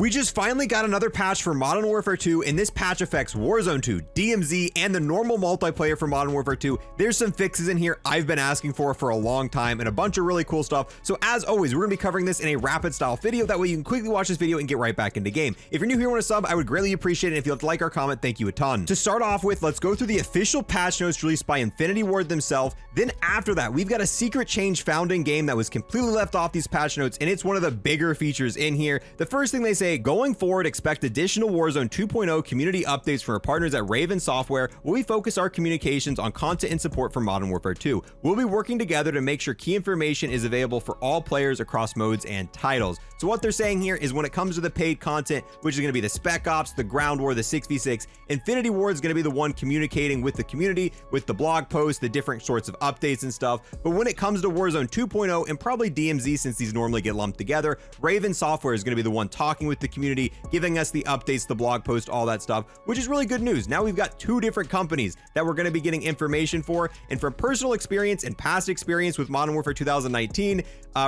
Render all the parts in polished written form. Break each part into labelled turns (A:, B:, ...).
A: We just finally got another patch for Modern Warfare 2, and this patch affects Warzone 2, DMZ, and the normal multiplayer for Modern Warfare 2. There's some fixes in here I've been asking for a long time, and a bunch of really cool stuff. So as always, we're gonna be covering this in a rapid style video. That way you can quickly watch this video and get right back into game. If you're new here and want to sub, I would greatly appreciate it. If you'd like our comment, thank you a ton. To start off with, let's go through the official patch notes released by Infinity Ward themselves. Then after that, we've got a secret change found in game that was completely left off these patch notes, and it's one of the bigger features in here. The first thing they say, going forward, expect additional Warzone 2.0 community updates from our partners at Raven Software, where we focus our communications on content and support for Modern Warfare 2. We'll be working together to make sure key information is available for all players across modes and titles. So what they're saying here is when it comes to the paid content, which is going to be the Spec Ops, the Ground War, the 6v6, Infinity Ward is going to be the one communicating with the community, with the blog posts, the different sorts of updates and stuff. But when it comes to Warzone 2.0 and probably DMZ, since these normally get lumped together, Raven Software is going to be the one talking with the community, giving us the updates, the blog post, all that stuff, which is really good news. Now we've got two different companies that we're going to be getting information for, and from personal experience and past experience with Modern Warfare 2019,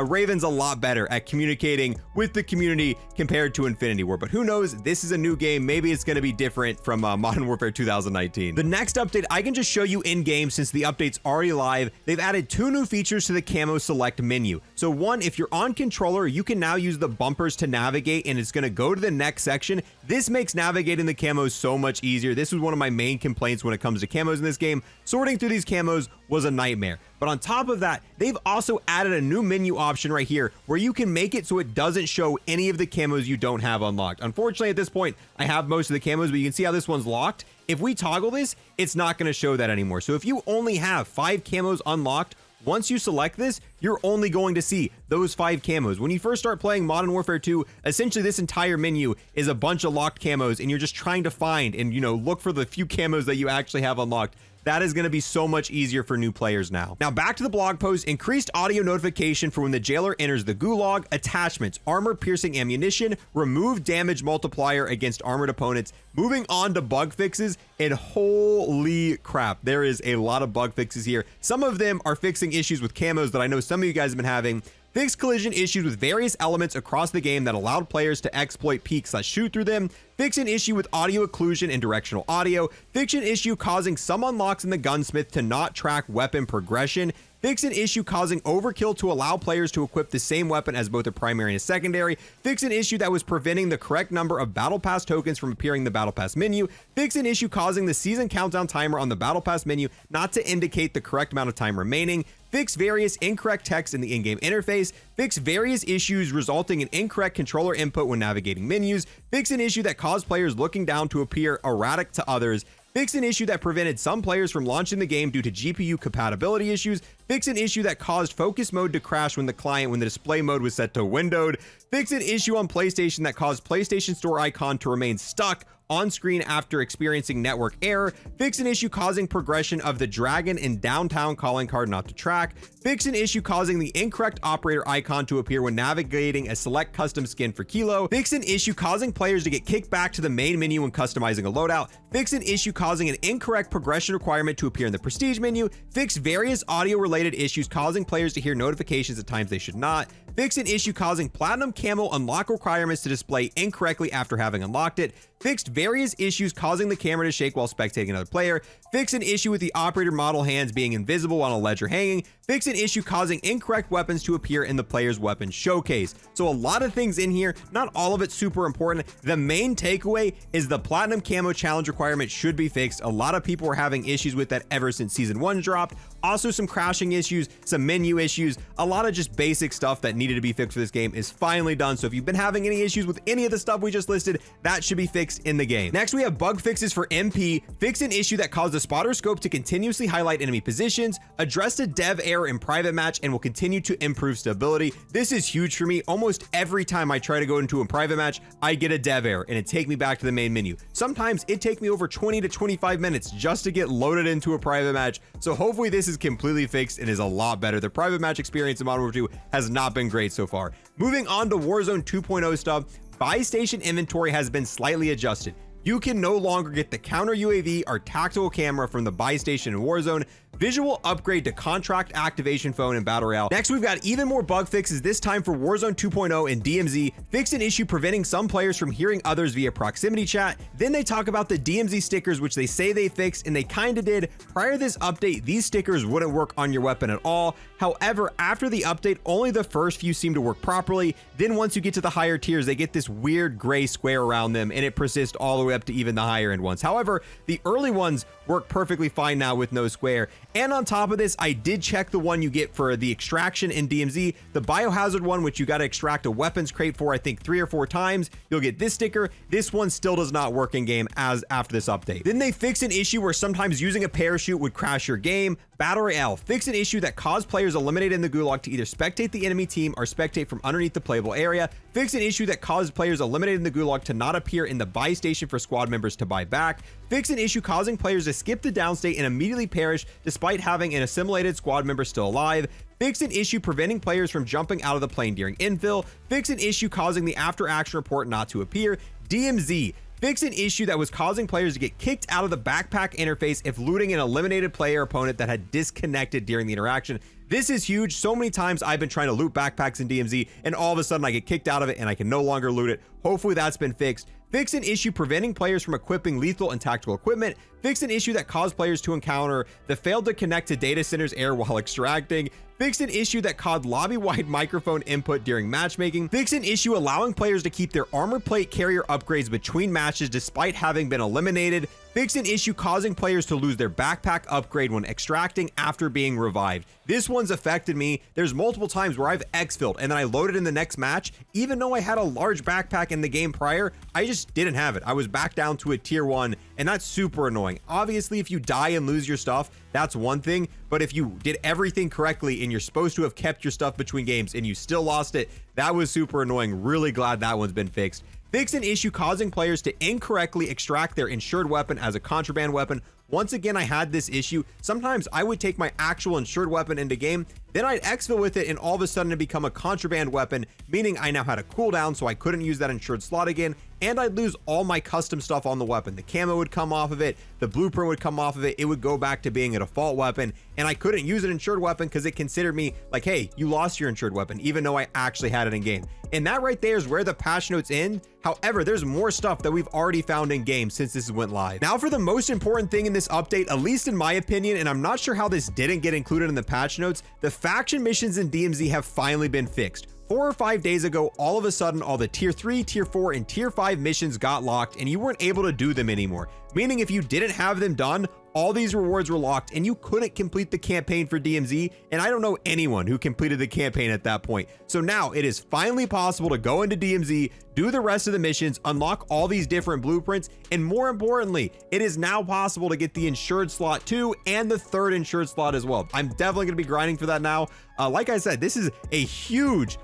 A: Raven's a lot better at communicating with the community compared to Infinity Ward. But who knows, this is a new game, maybe it's going to be different from Modern Warfare 2019. The next update I can just show you in game since the update's already live. They've added two new features to the Camo select menu. So one, if you're on controller, you can now use the bumpers to navigate, and it's going to go to the next section. This makes navigating the camos so much easier. This was one of my main complaints when it comes to camos in this game. Sorting through these camos was a nightmare. But on top of that, they've also added a new menu option right here where you can make it so it doesn't show any of the camos you don't have unlocked. Unfortunately, at this point, I have most of the camos, but you can see how this one's locked. If we toggle this, it's not going to show that anymore. So if you only have 5 camos unlocked, once you select this, you're only going to see those 5 camos. When you first start playing Modern Warfare 2, essentially this entire menu is a bunch of locked camos, and you're just trying to find and, look for the few camos that you actually have unlocked. That is going to be so much easier for new players now. Now back to the blog post. Increased audio notification for when the jailer enters the gulag. Attachments, armor piercing ammunition, remove damage multiplier against armored opponents. Moving on to bug fixes, and holy crap, there is a lot of bug fixes here. Some of them are fixing issues with camos that I know some of you guys have been having. Fixed collision issues with various elements across the game that allowed players to exploit peek/shoot through them. Fix an issue with audio occlusion and directional audio. Fix an issue causing some unlocks in the gunsmith to not track weapon progression. Fix an issue causing overkill to allow players to equip the same weapon as both a primary and a secondary. Fix an issue that was preventing the correct number of Battle Pass tokens from appearing in the Battle Pass menu. Fix an issue causing the season countdown timer on the Battle Pass menu not to indicate the correct amount of time remaining. Fix various incorrect text in the in-game interface. Fix various issues resulting in incorrect controller input when navigating menus. Fix an issue that caused players looking down to appear erratic to others. Fix an issue that prevented some players from launching the game due to GPU compatibility issues. Fix an issue that caused focus mode to crash when the display mode was set to windowed. Fix an issue on PlayStation that caused PlayStation Store icon to remain stuck on screen after experiencing network error. Fix an issue causing progression of the dragon and downtown calling card not to track. Fix an issue causing the incorrect operator icon to appear when navigating a select custom skin for Kilo. Fix an issue causing players to get kicked back to the main menu when customizing a loadout. Fix an issue causing an incorrect progression requirement to appear in the prestige menu. Fix various audio related issues causing players to hear notifications at times they should not. Fix an issue causing platinum camo unlock requirements to display incorrectly after having unlocked it. Fixed various issues causing the camera to shake while spectating another player. Fix an issue with the operator model hands being invisible on a ledge or hanging. Fix an issue causing incorrect weapons to appear in the player's weapon showcase. So a lot of things in here, not all of it super important. The main takeaway is the platinum camo challenge requirement should be fixed. A lot of people were having issues with that ever since season 1 dropped. Also some crashing issues, some menu issues, a lot of just basic stuff that needed to be fixed for this game is finally done. So if you've been having any issues with any of the stuff we just listed, that should be fixed in the game. Next, we have bug fixes for MP. Fix an issue that caused the spotter scope to continuously highlight enemy positions. Address a dev error in private match and will continue to improve stability. This is huge for me. Almost every time I try to go into a private match, I get a dev error and it takes me back to the main menu. Sometimes it takes me over 20 to 25 minutes just to get loaded into a private match. So hopefully this is completely fixed and is a lot better. The private match experience in Modern Warfare 2 has not been great so far. Moving on to Warzone 2.0 stuff, buy station inventory has been slightly adjusted. You can no longer get the counter UAV or tactical camera from the buy station in Warzone. visual upgrade to contract activation phone and battle royale. Next, we've got even more bug fixes, this time for Warzone 2.0 and DMZ. Fix an issue preventing some players from hearing others via proximity chat. Then they talk about the DMZ stickers, which they say they fixed, and they kind of did. Prior to this update, these stickers wouldn't work on your weapon at all. However, after the update, only the first few seem to work properly. Then once you get to the higher tiers, they get this weird gray square around them, and it persists all the way up to even the higher end ones. However, the early ones work perfectly fine now with no square. And on top of this, I did check the one you get for the extraction in DMZ, the biohazard one, which you got to extract a weapons crate for, I think 3 or 4 times. You'll get this sticker. This one still does not work in game as after this update. Then they fix an issue where sometimes using a parachute would crash your game. Battle Royale, fix an issue that caused players eliminated in the gulag to either spectate the enemy team or spectate from underneath the playable area. Fix an issue that caused players eliminated in the gulag to not appear in the buy station for squad members to buy back. Fix an issue causing players to skip the downstate and immediately perish despite having an assimilated squad member still alive. Fix an issue preventing players from jumping out of the plane during infill. Fix an issue causing the after action report not to appear. DMZ, fix an issue that was causing players to get kicked out of the backpack interface if looting an eliminated player opponent that had disconnected during the interaction. This is huge. So many times I've been trying to loot backpacks in DMZ and all of a sudden I get kicked out of it and I can no longer loot it. Hopefully that's been fixed. Fix an issue preventing players from equipping lethal and tactical equipment. Fix an issue that caused players to encounter the failed to connect to data centers error while extracting. Fix an issue that caused lobby-wide microphone input during matchmaking. Fix an issue allowing players to keep their armor plate carrier upgrades between matches despite having been eliminated. Fix an issue causing players to lose their backpack upgrade when extracting after being revived. This one's affected me. There's multiple times where I've exfilled and then I loaded in the next match. Even though I had a large backpack in the game prior, I just didn't have it. I was back down to a tier 1 and that's super annoying. Obviously, if you die and lose your stuff, that's one thing. But if you did everything correctly and you're supposed to have kept your stuff between games and you still lost it, that was super annoying. Really glad that one's been fixed. Fix an issue causing players to incorrectly extract their insured weapon as a contraband weapon. Once again, I had this issue. Sometimes I would take my actual insured weapon into game, then I'd exfil with it and all of a sudden it become a contraband weapon, meaning I now had a cooldown so I couldn't use that insured slot again, and I'd lose all my custom stuff on the weapon. The camo would come off of it, the blueprint would come off of it, it would go back to being a default weapon, and I couldn't use an insured weapon because it considered me like, hey, you lost your insured weapon, even though I actually had it in game. And that right there is where the patch notes end. However, there's more stuff that we've already found in game since this went live. Now for the most important thing in this update, at least in my opinion, and I'm not sure how this didn't get included in the patch notes, the faction missions in DMZ have finally been fixed. 4 or 5 days ago, all of a sudden, all the tier 3, tier 4, and tier 5 missions got locked and you weren't able to do them anymore. Meaning if you didn't have them done, all these rewards were locked and you couldn't complete the campaign for DMZ, and I don't know anyone who completed the campaign at that point. So now it is finally possible to go into DMZ, do the rest of the missions, unlock all these different blueprints, and more importantly, it is now possible to get the insured slot 2 and the 3rd insured slot as well. I'm definitely going to be grinding for that now. Like I said, this is a huge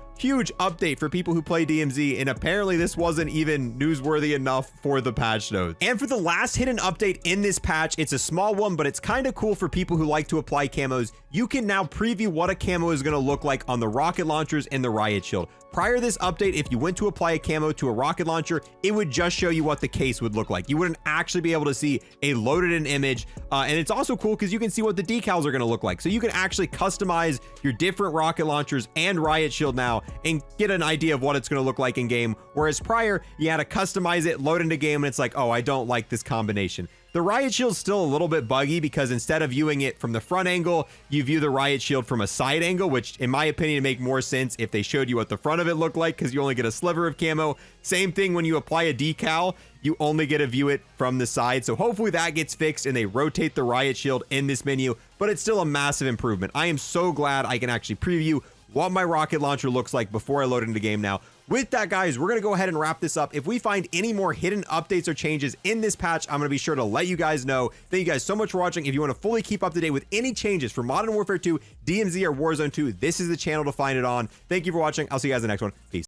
A: update for people who play DMZ, and apparently this wasn't even newsworthy enough for the patch notes. And for the last hidden update in this patch, it's a small one, but it's kind of cool for people who like to apply camos. You can now preview what a camo is going to look like on the rocket launchers and the riot shield. Prior to this update, if you went to apply a camo to a rocket launcher, it would just show you what the case would look like. You wouldn't actually be able to see a loaded in image. And it's also cool because you can see what the decals are going to look like. So you can actually customize your different rocket launchers and riot shield now and get an idea of what it's going to look like in game. Whereas prior, you had to customize it, load into game, and it's like, oh, I don't like this combination. The riot shield's still a little bit buggy because instead of viewing it from the front angle, you view the riot shield from a side angle, which in my opinion make more sense if they showed you what the front of it looked like because you only get a sliver of camo. Same thing when you apply a decal, you only get to view it from the side. So hopefully that gets fixed and they rotate the riot shield in this menu, but it's still a massive improvement. I am so glad I can actually preview what my rocket launcher looks like before I load it into game now. With that, guys, we're going to go ahead and wrap this up. If we find any more hidden updates or changes in this patch, I'm going to be sure to let you guys know. Thank you guys so much for watching. If you want to fully keep up to date with any changes for Modern Warfare 2, DMZ, or Warzone 2, this is the channel to find it on. Thank you for watching. I'll see you guys in the next one. Peace.